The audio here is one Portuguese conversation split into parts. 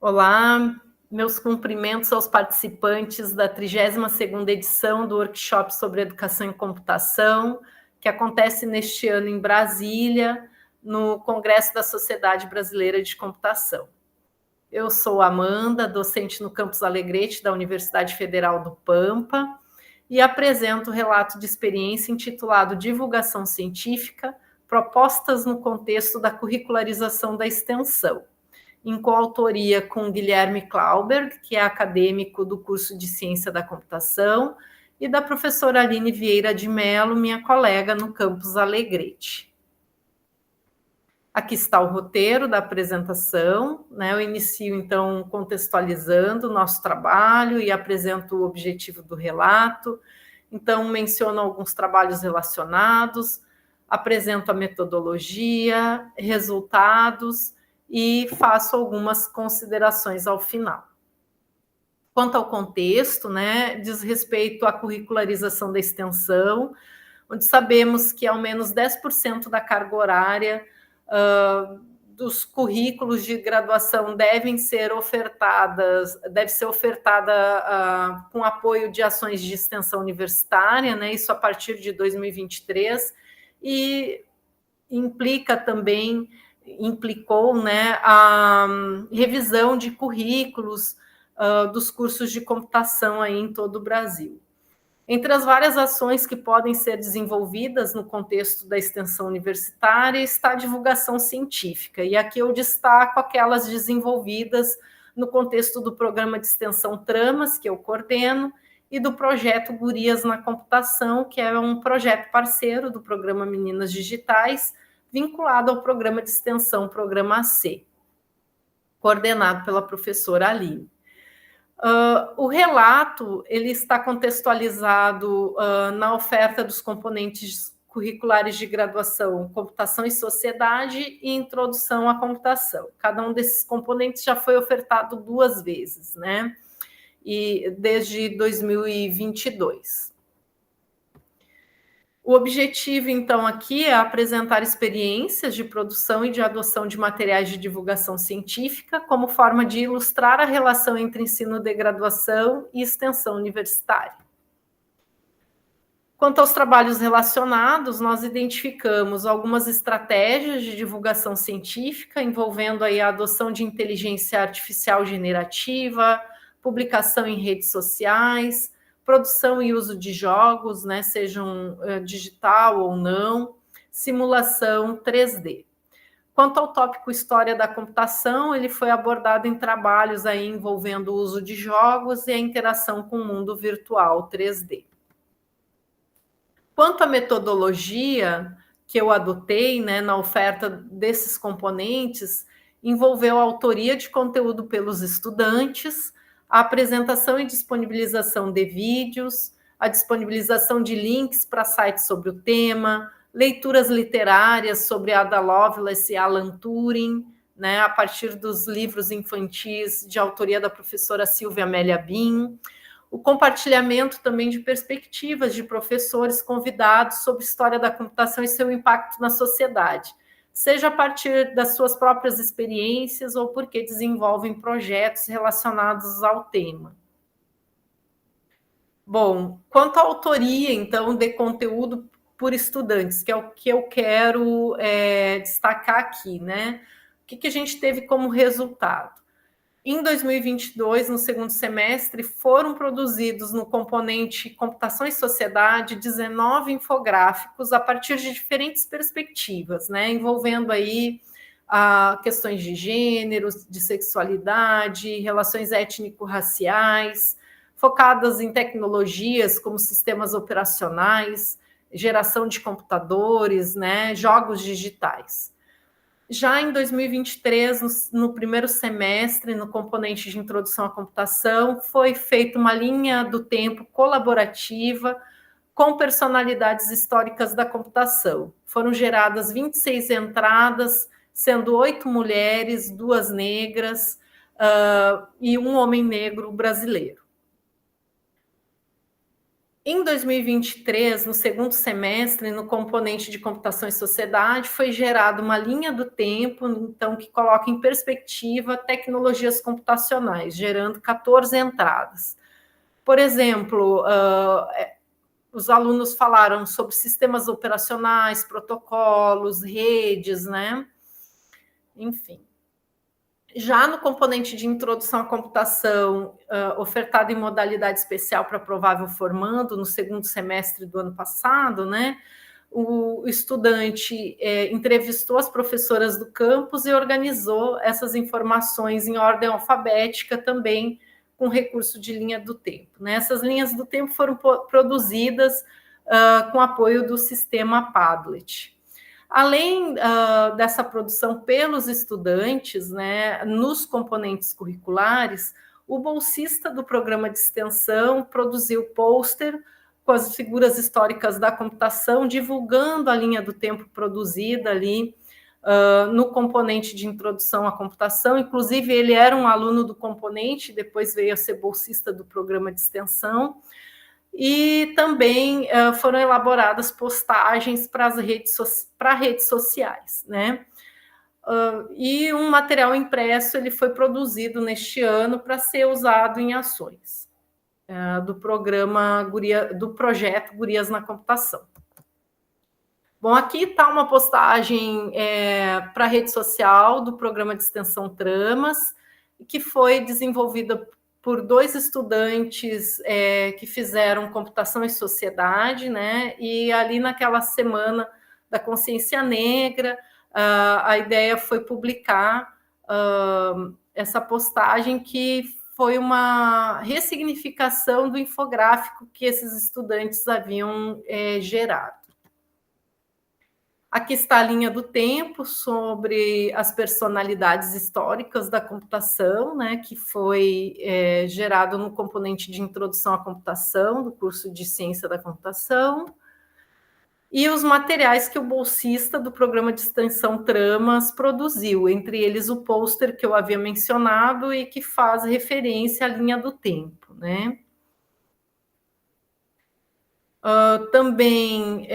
Olá, meus cumprimentos aos participantes da 32ª edição do workshop sobre educação em computação, que acontece neste ano em Brasília, no Congresso da Sociedade Brasileira de Computação. Eu sou Amanda, docente no campus Alegrete da Universidade Federal do Pampa, e apresento o relato de experiência intitulado Divulgação Científica, propostas no contexto da curricularização da extensão, em coautoria com Guilherme Clauberg, que é acadêmico do curso de Ciência da Computação, e da professora Aline Vieira de Mello, minha colega no campus Alegrete. Aqui está o roteiro da apresentação, né? Eu inicio, então, contextualizando o nosso trabalho e apresento o objetivo do relato. Então, menciono alguns trabalhos relacionados, apresento a metodologia, resultados e faço algumas considerações ao final. Quanto ao contexto, né, diz respeito à curricularização da extensão, onde sabemos que ao menos 10% da carga horária dos currículos de graduação deve ser ofertada com apoio de ações de extensão universitária, né, isso a partir de 2023, e implicou, né, a revisão de currículos dos cursos de computação aí em todo o Brasil. Entre as várias ações que podem ser desenvolvidas no contexto da extensão universitária está a divulgação científica, e aqui eu destaco aquelas desenvolvidas no contexto do programa de extensão Tramas, que eu coordeno, e do projeto Gurias na Computação, que é um projeto parceiro do programa Meninas Digitais, vinculado ao programa de extensão Programa C, coordenado pela professora Aline. O relato ele está contextualizado na oferta dos componentes curriculares de graduação Computação e Sociedade e Introdução à Computação. Cada um desses componentes já foi ofertado 2 vezes, né? E desde 2022. O objetivo, então, aqui é apresentar experiências de produção e de adoção de materiais de divulgação científica como forma de ilustrar a relação entre ensino de graduação e extensão universitária. Quanto aos trabalhos relacionados, nós identificamos algumas estratégias de divulgação científica envolvendo aí a adoção de inteligência artificial generativa, publicação em redes sociais, produção e uso de jogos, né, sejam digital ou não, simulação 3D. Quanto ao tópico História da Computação, ele foi abordado em trabalhos aí envolvendo o uso de jogos e a interação com o mundo virtual 3D. Quanto à metodologia que eu adotei, né, na oferta desses componentes, envolveu a autoria de conteúdo pelos estudantes, a apresentação e disponibilização de vídeos, a disponibilização de links para sites sobre o tema, leituras literárias sobre Ada Lovelace e Alan Turing, né, a partir dos livros infantis de autoria da professora Silvia Amélia Bin, o compartilhamento também de perspectivas de professores convidados sobre história da computação e seu impacto na sociedade, seja a partir das suas próprias experiências ou porque desenvolvem projetos relacionados ao tema. Bom, quanto à autoria, então, de conteúdo por estudantes, que é o que eu quero destacar aqui, né? O que a gente teve como resultado? Em 2022, no segundo semestre, foram produzidos no componente Computação e Sociedade 19 infográficos a partir de diferentes perspectivas, né, envolvendo aí questões de gênero, de sexualidade, relações étnico-raciais, focadas em tecnologias como sistemas operacionais, geração de computadores, né, jogos digitais. Já em 2023, no primeiro semestre, no componente de introdução à computação, foi feita uma linha do tempo colaborativa com personalidades históricas da computação. Foram geradas 26 entradas, sendo 8 mulheres, 2 negras e um homem negro brasileiro. Em 2023, no segundo semestre, no componente de computação e sociedade, foi gerada uma linha do tempo, então, que coloca em perspectiva tecnologias computacionais, gerando 14 entradas. Por exemplo, os alunos falaram sobre sistemas operacionais, protocolos, redes, né? Enfim. Já no componente de introdução à computação, ofertado em modalidade especial para provável formando, no segundo semestre do ano passado, né? O estudante entrevistou as professoras do campus e organizou essas informações em ordem alfabética também, com recurso de linha do tempo. Né? Essas linhas do tempo foram produzidas com apoio do sistema Padlet. Além dessa produção pelos estudantes, né, nos componentes curriculares, o bolsista do programa de extensão produziu pôster com as figuras históricas da computação, divulgando a linha do tempo produzida ali no componente de introdução à computação. Inclusive, ele era um aluno do componente, depois veio a ser bolsista do programa de extensão. E também foram elaboradas postagens para redes sociais, né? E um material impresso ele foi produzido neste ano para ser usado em ações do programa do projeto Gurias na Computação. Bom, aqui está uma postagem para a rede social do programa de extensão Tramas, que foi desenvolvida por 2 estudantes que fizeram computação e sociedade, né? E ali naquela semana da consciência negra, a ideia foi publicar essa postagem que foi uma ressignificação do infográfico que esses estudantes haviam gerado. Aqui está a linha do tempo sobre as personalidades históricas da computação, né, que foi gerado no componente de introdução à computação, do curso de ciência da computação, e os materiais que o bolsista do programa de extensão Tramas produziu, entre eles o pôster que eu havia mencionado e que faz referência à linha do tempo, né? Também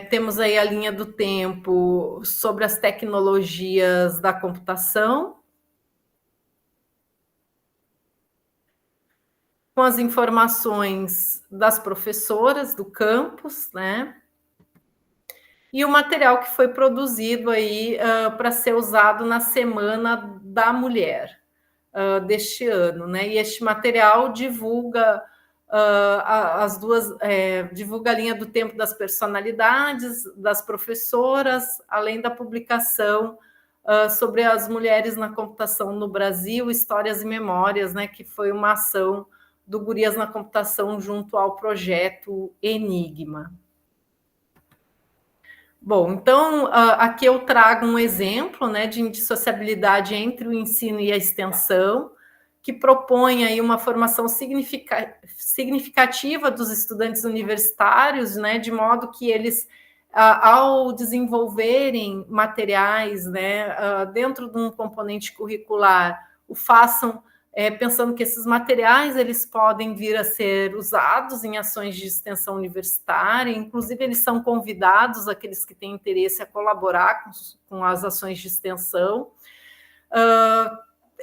temos aí a linha do tempo sobre as tecnologias da computação, com as informações das professoras do campus, né? E o material que foi produzido aí para ser usado na Semana da Mulher deste ano, né? E este material divulga as duas, divulga a linha do tempo das personalidades, das professoras, além da publicação sobre as mulheres na computação no Brasil, Histórias e Memórias, né, que foi uma ação do Gurias na Computação junto ao projeto Enigma. Bom, então, aqui eu trago um exemplo, né, de indissociabilidade entre o ensino e a extensão, que propõe aí uma formação significativa dos estudantes universitários, né, de modo que eles, ao desenvolverem materiais, né, dentro de um componente curricular, o façam pensando que esses materiais eles podem vir a ser usados em ações de extensão universitária, inclusive eles são convidados, aqueles que têm interesse, a colaborar com as ações de extensão.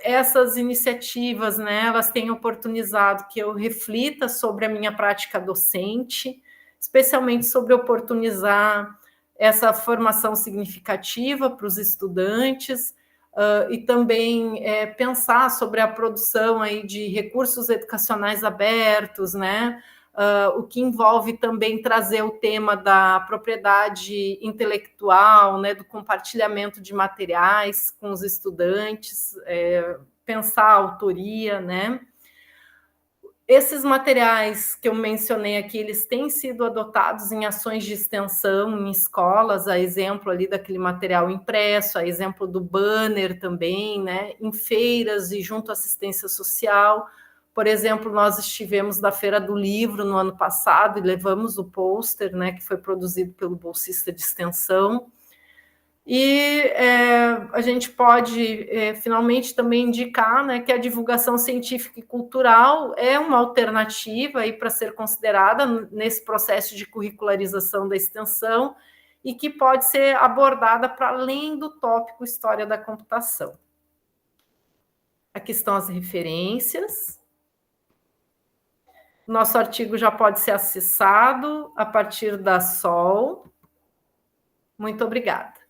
Essas iniciativas, né, elas têm oportunizado que eu reflita sobre a minha prática docente, especialmente sobre oportunizar essa formação significativa para os estudantes, e também pensar sobre a produção aí de recursos educacionais abertos, né? O que envolve também trazer o tema da propriedade intelectual, né? Do compartilhamento de materiais com os estudantes, pensar a autoria, né? Esses materiais que eu mencionei aqui, eles têm sido adotados em ações de extensão em escolas, a exemplo ali daquele material impresso, a exemplo do banner também, né? Em feiras e junto à assistência social. Por exemplo, nós estivemos na Feira do Livro no ano passado e levamos o pôster, né, que foi produzido pelo bolsista de extensão. E a gente pode, finalmente, também indicar, né, que a divulgação científica e cultural é uma alternativa para ser considerada nesse processo de curricularização da extensão e que pode ser abordada para além do tópico História da Computação. Aqui estão as referências. Nosso artigo já pode ser acessado a partir da SOL. Muito obrigada.